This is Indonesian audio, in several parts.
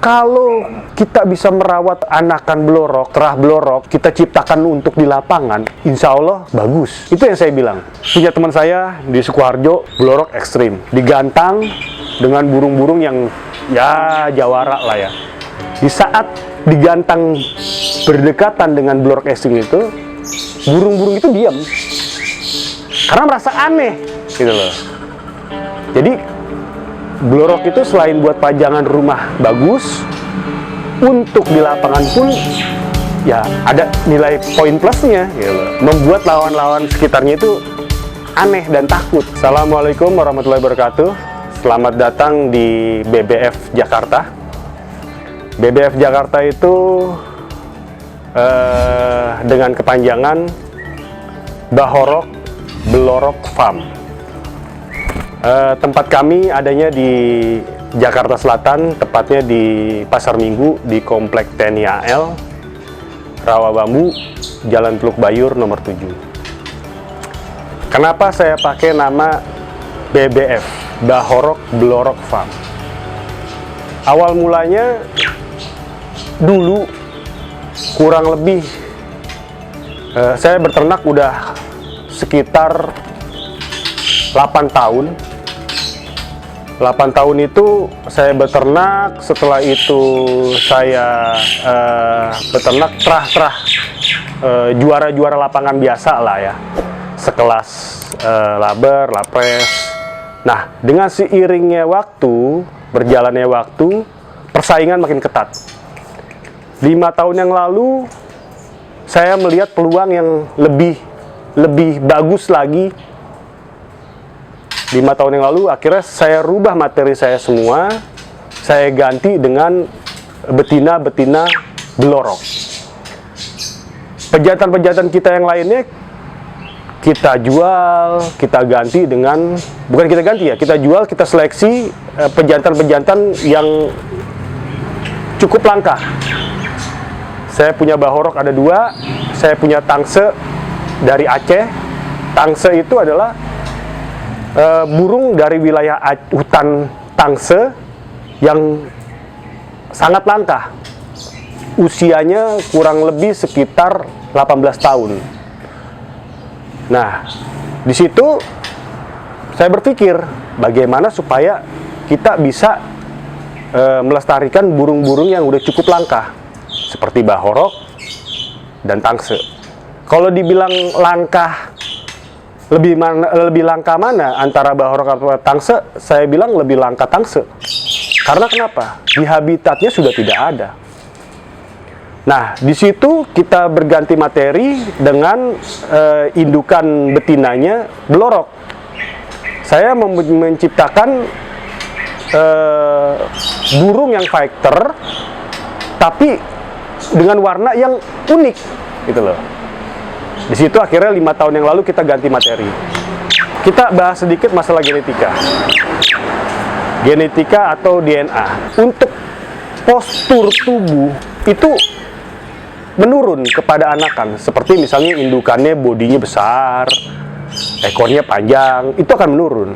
Kalau kita bisa merawat anakan belorok, terah belorok, kita ciptakan untuk di lapangan, insya Allah bagus. Itu yang saya bilang. Punya teman saya di Sukoharjo, belorok ekstrim. Digantang dengan burung-burung yang ya jawara lah ya. Di saat digantang berdekatan dengan belorok ekstrim itu, burung-burung itu diam. Karena merasa aneh, gitu loh. Jadi, belorok itu selain buat pajangan rumah bagus, untuk di lapangan pun ya ada nilai poin plusnya, gitu. Membuat lawan-lawan sekitarnya itu aneh dan takut. Assalamualaikum warahmatullahi wabarakatuh. Selamat datang di BBF Jakarta. BBF Jakarta itu dengan kepanjangan Bahorok Belorok Farm. Tempat kami adanya di Jakarta Selatan, tepatnya di Pasar Minggu, di Komplek TNI AL, Rawa Bambu, Jalan Teluk Bayur nomor 7. Kenapa saya pakai nama BBF, Bahorok Belorok Farm? Awal mulanya dulu kurang lebih saya beternak udah sekitar 8 tahun. 8 tahun itu saya beternak, setelah itu saya beternak terah-terah juara-juara lapangan biasa lah ya, sekelas laber, lapres. Nah, dengan seiringnya waktu, berjalannya waktu, persaingan makin ketat. 5 tahun yang lalu, saya melihat peluang yang lebih bagus lagi. 5 tahun yang lalu, akhirnya saya rubah materi saya semua, saya ganti dengan betina-betina belorok. Pejantan-pejantan kita yang lainnya, kita jual, kita ganti dengan, bukan kita ganti ya, kita jual, kita seleksi pejantan-pejantan yang cukup langka. Saya punya bahorok ada 2, saya punya tangse dari Aceh. Tangse itu adalah burung dari wilayah hutan tangse yang sangat langka. Usianya kurang lebih sekitar 18 tahun. Nah, di situ saya berpikir bagaimana supaya kita bisa melestarikan burung-burung yang udah cukup langka seperti bahorok dan tangse. Kalau dibilang langka, lebih langka mana antara bahorok atau tangse? Saya bilang lebih langka tangse. Karena kenapa? Di habitatnya sudah tidak ada. Nah, di situ kita berganti materi dengan indukan betinanya belorok. Saya menciptakan burung yang fighter, tapi dengan warna yang unik, gitu loh. Di situ akhirnya 5 tahun yang lalu kita ganti materi. Kita bahas sedikit masalah genetika. Genetika atau DNA. Untuk postur tubuh itu menurun kepada anakan. Seperti misalnya indukannya bodinya besar, ekornya panjang, itu akan menurun.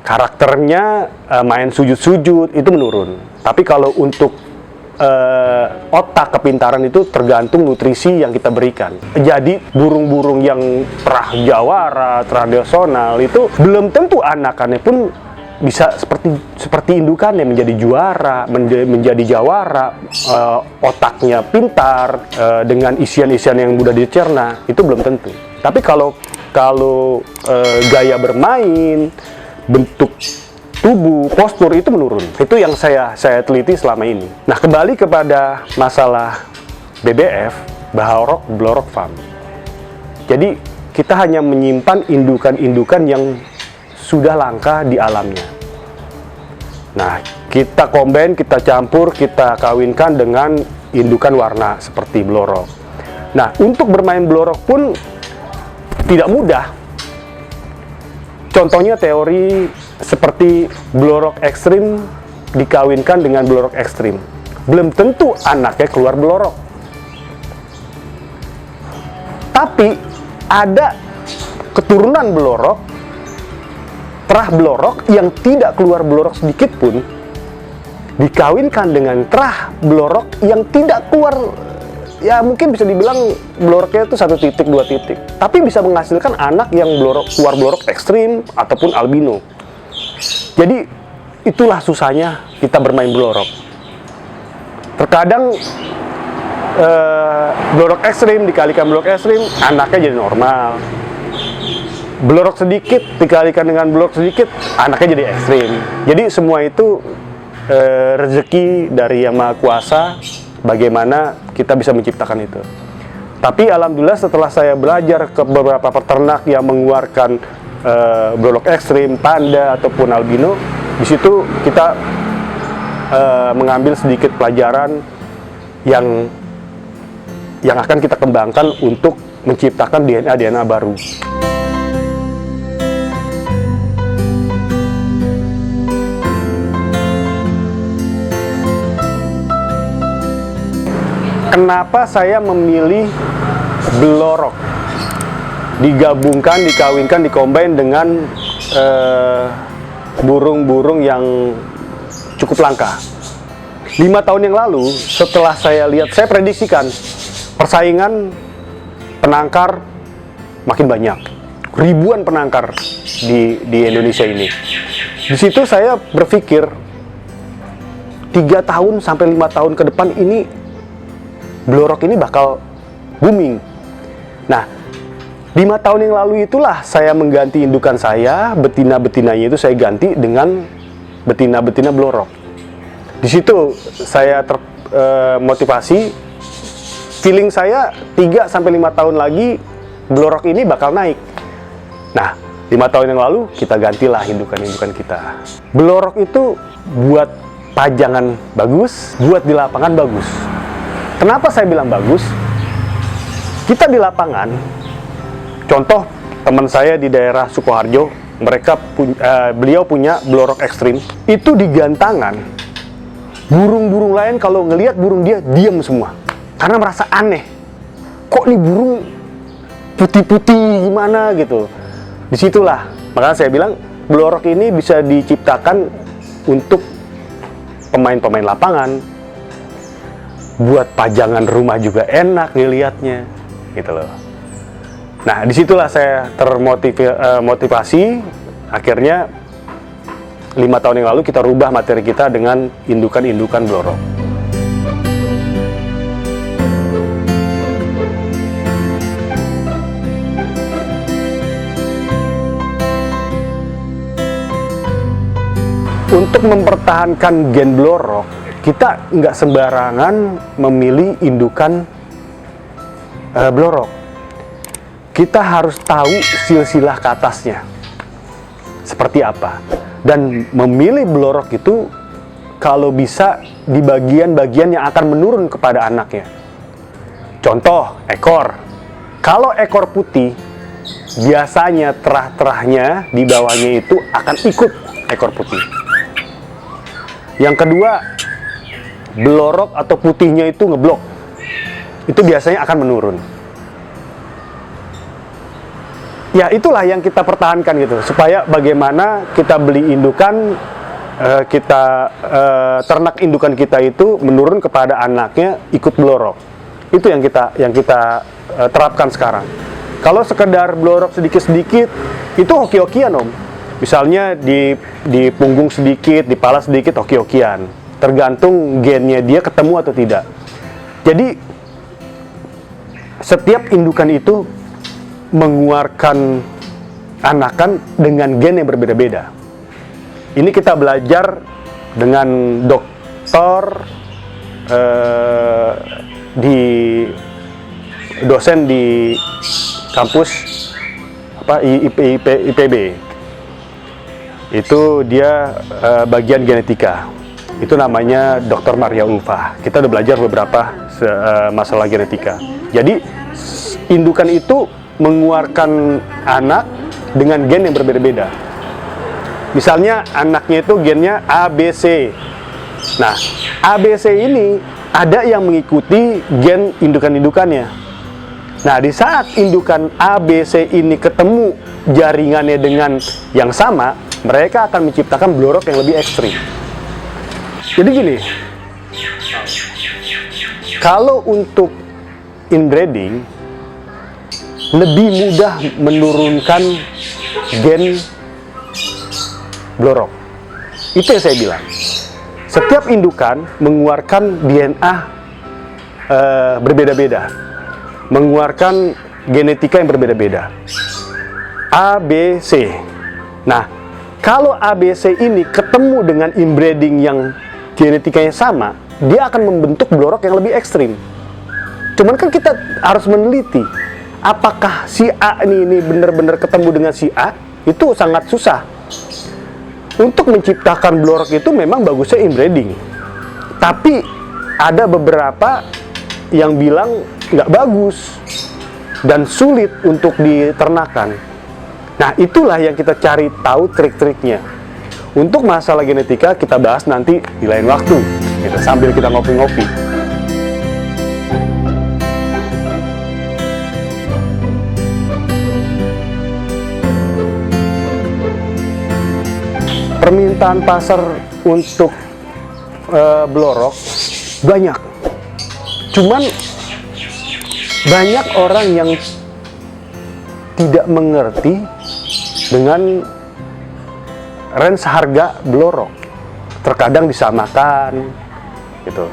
Karakternya main sujud-sujud, itu menurun. Tapi kalau untuk otak kepintaran itu tergantung nutrisi yang kita berikan. Jadi burung-burung yang terah jawara, terah nasional itu belum tentu anakannya pun bisa seperti indukannya menjadi juara, menjadi jawara, otaknya pintar, dengan isian-isian yang mudah dicerna, itu belum tentu. Tapi kalau gaya bermain, bentuk tubuh, postur itu menurun. Itu yang saya teliti selama ini. Nah, kembali kepada masalah BBF, Bahorok Belorok Farm. Jadi, kita hanya menyimpan indukan-indukan yang sudah langka di alamnya. Nah, kita combine, kita campur, kita kawinkan dengan indukan warna seperti belorok. Nah, untuk bermain belorok pun tidak mudah. Contohnya teori seperti belorok ekstrim dikawinkan dengan belorok ekstrim. Belum tentu anaknya keluar belorok. Tapi ada keturunan belorok, terah belorok yang tidak keluar belorok sedikit pun, dikawinkan dengan kerah blorok yang tidak keluar, ya mungkin bisa dibilang bloroknya itu 1 titik 2 titik, tapi bisa menghasilkan anak yang keluar blorok ekstrim ataupun albino. Jadi itulah susahnya kita bermain blorok. Terkadang blorok ekstrim dikalikan blorok ekstrim, anaknya jadi normal. Blorok sedikit dikalikan dengan blorok sedikit, anaknya jadi ekstrim. Jadi semua itu rezeki dari Yang Maha Kuasa, bagaimana kita bisa menciptakan itu. Tapi alhamdulillah setelah saya belajar ke beberapa peternak yang mengeluarkan blorok ekstrim, panda ataupun albino, di situ kita mengambil sedikit pelajaran yang akan kita kembangkan untuk menciptakan DNA baru. Kenapa saya memilih blorok digabungkan, dikawinkan, dikombin dengan burung-burung yang cukup langka? 5 tahun yang lalu, setelah saya lihat, saya prediksikan persaingan penangkar makin banyak, ribuan penangkar di Indonesia ini. Di situ saya berpikir 3 tahun sampai 5 tahun ke depan ini blorok ini bakal booming. Nah, 5 tahun yang lalu itulah saya mengganti indukan saya, betina-betinanya itu saya ganti dengan betina-betina blorok. Di situ saya termotivasi, feeling saya 3 sampai 5 tahun lagi blorok ini bakal naik. Nah, 5 tahun yang lalu kita gantilah indukan-indukan kita. Blorok itu buat pajangan bagus, buat di lapangan bagus. Kenapa saya bilang bagus? Kita di lapangan, contoh teman saya di daerah Sukoharjo, beliau punya blorok ekstrim, itu di gantangan, burung-burung lain kalau ngelihat burung dia diam semua, karena merasa aneh. Kok nih burung putih-putih gimana gitu. Disitulah, makanya saya bilang blorok ini bisa diciptakan untuk pemain-pemain lapangan, buat pajangan rumah juga enak dilihatnya, gitu loh. Nah, disitulah saya termotivasi. Akhirnya 5 tahun yang lalu kita rubah materi kita dengan indukan-indukan blorok. Untuk mempertahankan gen blorok, kita nggak sembarangan memilih indukan blorok. Kita harus tahu silsilah ke atasnya seperti apa, dan memilih blorok itu kalau bisa di bagian-bagian yang akan menurun kepada anaknya. Contoh, ekor. Kalau ekor putih, biasanya terah-terahnya di bawahnya itu akan ikut ekor putih. Yang kedua, blorok atau putihnya itu ngeblok, itu biasanya akan menurun. Ya, itulah yang kita pertahankan gitu, supaya bagaimana kita beli indukan, ternak indukan kita itu menurun kepada anaknya ikut blorok. Itu yang kita terapkan sekarang. Kalau sekedar blorok sedikit-sedikit, itu hoki-hokian om. Misalnya di punggung sedikit, di pala sedikit, hoki-hokian. Tergantung gennya dia ketemu atau tidak. Jadi setiap indukan itu mengeluarkan anakan dengan gen yang berbeda-beda. Ini kita belajar dengan dokter, dosen di kampus IPB. Itu dia bagian genetika. Itu namanya Dr. Maria Ulfa. Kita udah belajar beberapa masalah genetika. Jadi indukan itu mengeluarkan anak dengan gen yang berbeda-beda. Misalnya anaknya itu gennya ABC. Nah, ABC ini ada yang mengikuti gen indukan-indukannya. Nah, di saat indukan ABC ini ketemu jaringannya dengan yang sama, mereka akan menciptakan blorok yang lebih ekstrim. Jadi gini, kalau untuk inbreeding lebih mudah menurunkan gen blorok. Itu yang saya bilang. Setiap indukan mengeluarkan DNA berbeda-beda, mengeluarkan genetika yang berbeda-beda. A, B, C. Nah, kalau A, B, C ini ketemu dengan inbreeding yang genetikanya sama, dia akan membentuk blorok yang lebih ekstrim. Cuman kan kita harus meneliti, apakah si A ini benar-benar ketemu dengan si A, itu sangat susah. Untuk menciptakan blorok itu memang bagusnya inbreeding. Tapi ada beberapa yang bilang nggak bagus dan sulit untuk diternakan. Nah, itulah yang kita cari tahu trik-triknya. Untuk masalah genetika kita bahas nanti di lain waktu, gitu, sambil kita ngopi-ngopi. Permintaan pasar untuk blorok banyak. Cuman banyak orang yang tidak mengerti dengan range harga blorok. Terkadang disamakan gitu.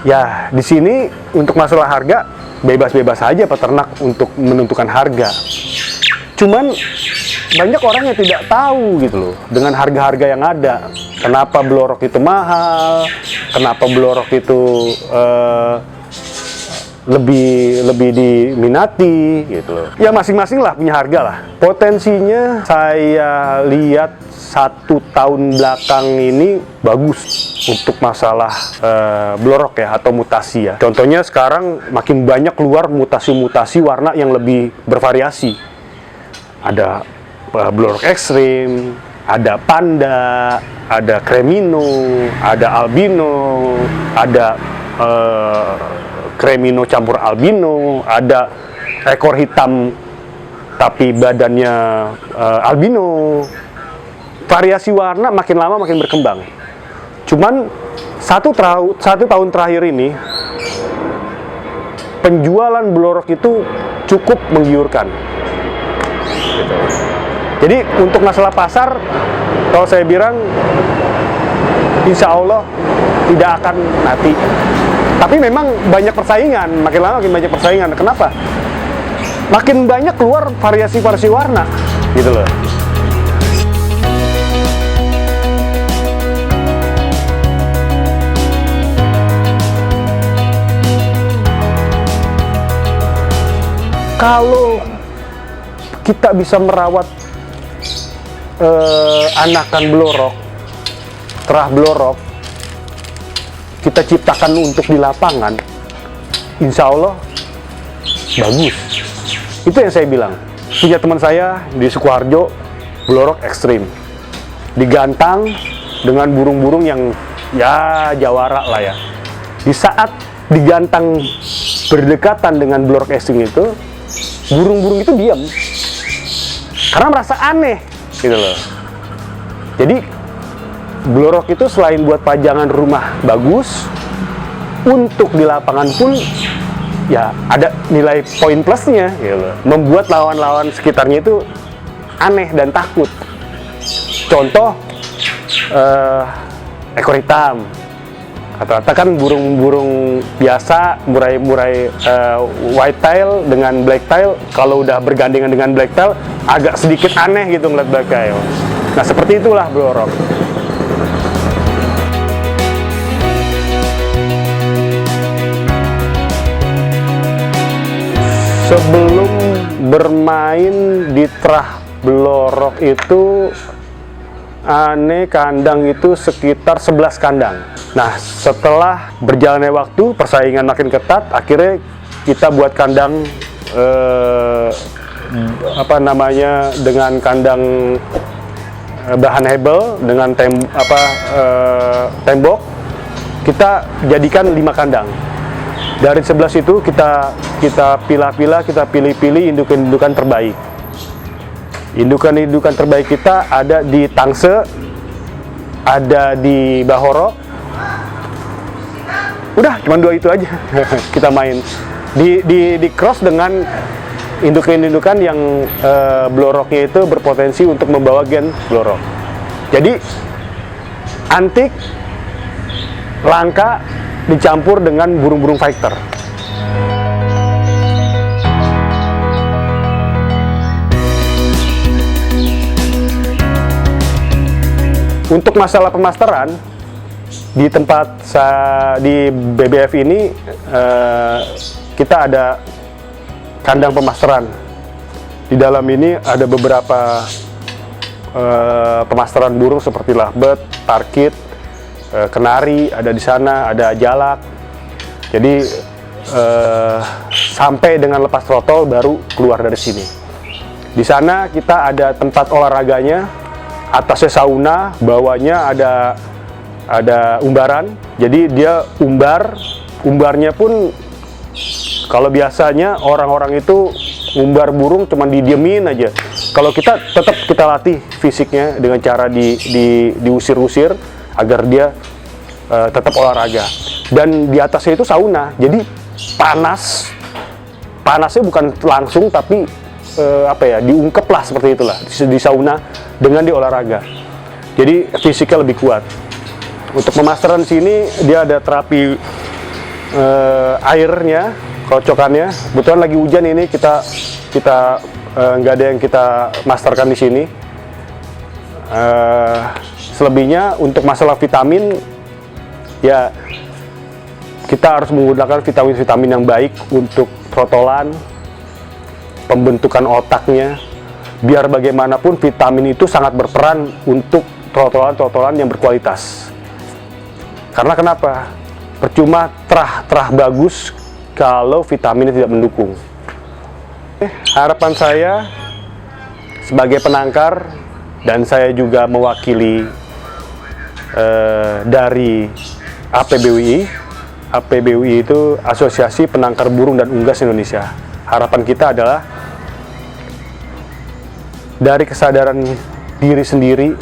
Ya, di sini untuk masalah harga bebas-bebas saja peternak untuk menentukan harga. Cuman banyak orang yang tidak tahu gitu loh dengan harga-harga yang ada. Kenapa blorok itu mahal? Kenapa blorok itu lebih diminati gitu loh. Ya masing-masing lah punya harga lah. Potensinya saya lihat 1 tahun belakang ini bagus untuk masalah blorok ya atau mutasi ya. Contohnya sekarang makin banyak keluar mutasi-mutasi warna yang lebih bervariasi. Ada blorok ekstrim, ada panda, ada cremino, ada albino, ada cremino campur albino, ada ekor hitam tapi badannya albino. Variasi warna makin lama makin berkembang. Cuman satu tahun terakhir ini penjualan blorok itu cukup menggiurkan. Jadi untuk masalah pasar, kalau saya bilang insya Allah tidak akan mati. Tapi memang banyak persaingan, makin lama makin banyak persaingan. Kenapa? Makin banyak keluar variasi-variasi warna, gitu loh. Kalau kita bisa merawat anakan blorok, terah blorok, kita ciptakan untuk di lapangan, insya Allah bagus. Itu yang saya bilang. Punya teman saya di Sukoharjo, blorok ekstrim, digantang dengan burung-burung yang ya jawara lah ya. Di saat digantang berdekatan dengan blorok ekstrim itu, burung-burung itu diam karena merasa aneh gitu loh. Jadi blorok itu selain buat pajangan rumah bagus, untuk di lapangan pun ya ada nilai poin plusnya gitu loh. Membuat lawan-lawan sekitarnya itu aneh dan takut. Contoh ekor hitam. Rata-rata kan burung-burung biasa, murai-murai white tail dengan black tail, kalau udah bergandengan dengan black tail, agak sedikit aneh gitu ngeliat black tail. Nah, seperti itulah blorok. Sebelum bermain di terah blorok itu, Ane kandang itu sekitar 11 kandang. Nah, setelah berjalannya waktu, persaingan makin ketat, akhirnya kita buat kandang dengan kandang bahan hebel dengan tembok. Kita jadikan 5 kandang. Dari 11 itu kita pilah-pilah, kita pilih-pilih indukan-indukan terbaik. Indukan-indukan terbaik kita ada di Tangse, ada di Bahorok, Udah, cuma 2 itu aja. Kita main. Di cross dengan indukan-indukan yang bloroknya itu berpotensi untuk membawa gen blorok. Jadi antik, langka, dicampur dengan burung-burung fighter. Untuk masalah pemasteran, di tempat di BBF ini kita ada kandang pemasteran. Di dalam ini ada beberapa pemasteran burung seperti lovebird, parkit, kenari ada di sana, ada jalak. Jadi sampai dengan lepas throttle baru keluar dari sini. Di sana kita ada tempat olahraganya, atasnya sauna, bawahnya ada umbaran. Jadi dia umbarnya pun kalau biasanya orang-orang itu umbar burung cuma didiemin aja. Kalau kita tetap kita latih fisiknya dengan cara diusir-usir agar dia tetap olahraga. Dan di atasnya itu sauna. Jadi panasnya bukan langsung tapi diungkep lah seperti itulah di sauna dengan di olahraga. Jadi fisiknya lebih kuat. Untuk pemasteran sini dia ada terapi airnya, kocokannya. Kebetulan lagi hujan ini kita nggak ada yang kita masterkan di sini. Selebihnya untuk masalah vitamin ya kita harus menggunakan vitamin-vitamin yang baik untuk trotolan, pembentukan otaknya. Biar bagaimanapun vitamin itu sangat berperan untuk trotolan yang berkualitas. Karena kenapa? Percuma terah bagus kalau vitaminnya tidak mendukung. Harapan saya sebagai penangkar, dan saya juga mewakili dari APBWI. APBWI itu Asosiasi Penangkar Burung dan Unggas Indonesia. Harapan kita adalah dari kesadaran diri sendiri,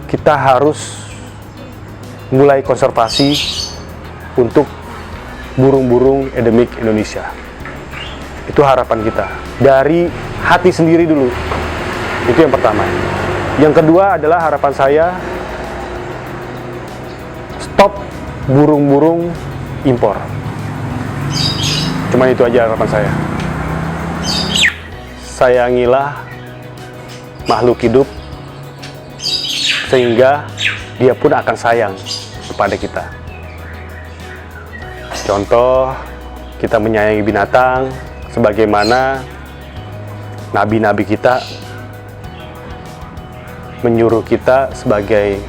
kita harus mulai konservasi untuk burung-burung endemik Indonesia. Itu harapan kita dari hati sendiri dulu. Itu yang pertama. Yang kedua adalah harapan saya, stop burung-burung impor. Cuma itu aja harapan saya. Sayangilah makhluk hidup sehingga dia pun akan sayang kepada kita. Contoh, kita menyayangi binatang sebagaimana nabi-nabi kita menyuruh kita sebagai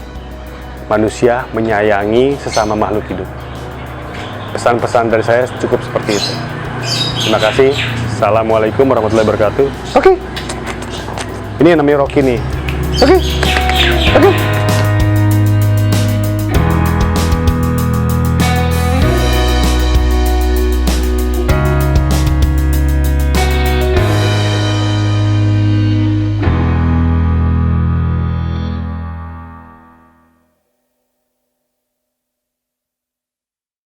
manusia menyayangi sesama makhluk hidup. Pesan-pesan dari saya cukup seperti itu. Terima kasih. Assalamualaikum warahmatullahi wabarakatuh. Oke. Ini yang namanya Rocky nih. Oke.